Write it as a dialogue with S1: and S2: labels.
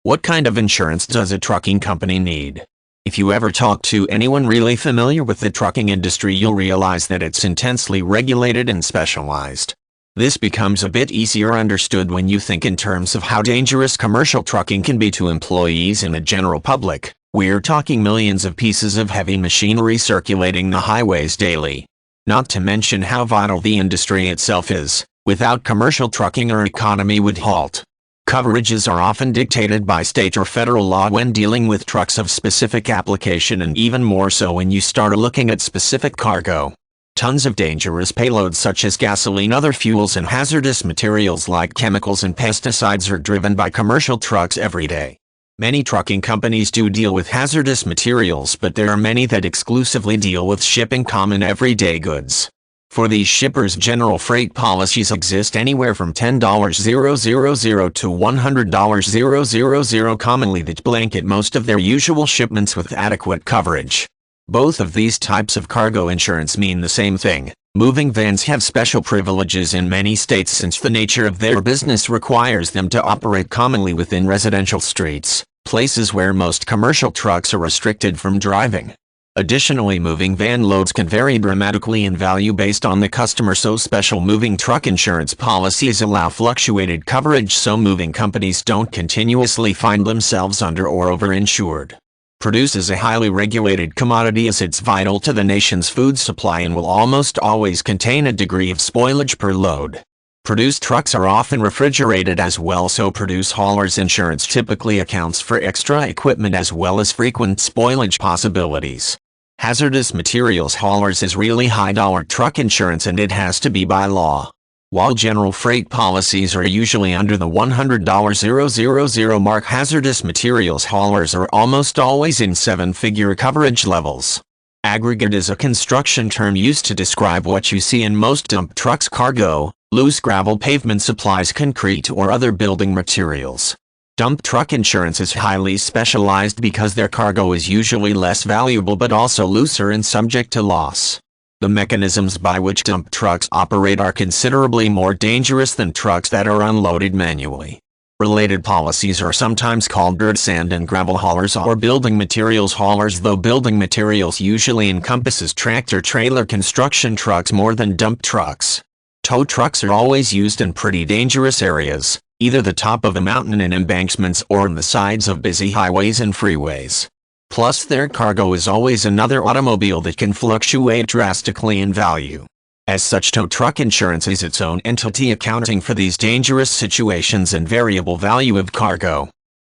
S1: What kind of insurance does a trucking company need? If you ever talk to anyone really familiar with the trucking industry, you'll realize that it's intensely regulated and specialized. This becomes a bit easier understood when you think in terms of how dangerous commercial trucking can be to employees and the general public. We're talking millions of pieces of heavy machinery circulating the highways daily. Not to mention how vital the industry itself is. Without commercial trucking, our economy would halt. Coverages are often dictated by state or federal law when dealing with trucks of specific application, and even more so when you start looking at specific cargo. Tons of dangerous payloads such as gasoline, other fuels, and hazardous materials like chemicals and pesticides are driven by commercial trucks every day. Many trucking companies do deal with hazardous materials, but there are many that exclusively deal with shipping common everyday goods. For these shippers, general freight policies exist anywhere from $10,000 to $100,000 commonly, that blanket most of their usual shipments with adequate coverage. Both of these types of cargo insurance mean the same thing. Moving vans have special privileges in many states since the nature of their business requires them to operate commonly within residential streets, places where most commercial trucks are restricted from driving. Additionally, moving van loads can vary dramatically in value based on the customer, so special moving truck insurance policies allow fluctuated coverage so moving companies don't continuously find themselves under or overinsured. Produce is a highly regulated commodity as it's vital to the nation's food supply and will almost always contain a degree of spoilage per load. Produce trucks are often refrigerated as well, so produce haulers insurance typically accounts for extra equipment as well as frequent spoilage possibilities. Hazardous materials haulers is really high-dollar truck insurance, and it has to be by law. While general freight policies are usually under the $100,000 mark, hazardous materials haulers are almost always in seven-figure coverage levels. Aggregate is a construction term used to describe what you see in most dump trucks: cargo, loose gravel, pavement supplies, concrete, or other building materials. Dump truck insurance is highly specialized because their cargo is usually less valuable but also looser and subject to loss. The mechanisms by which dump trucks operate are considerably more dangerous than trucks that are unloaded manually. Related policies are sometimes called dirt, sand, and gravel haulers or building materials haulers, though building materials usually encompasses tractor-trailer construction trucks more than dump trucks. Tow trucks are always used in pretty dangerous areas, either the top of a mountain and embankments or on the sides of busy highways and freeways. Plus, their cargo is always another automobile that can fluctuate drastically in value. As such, tow truck insurance is its own entity accounting for these dangerous situations and variable value of cargo.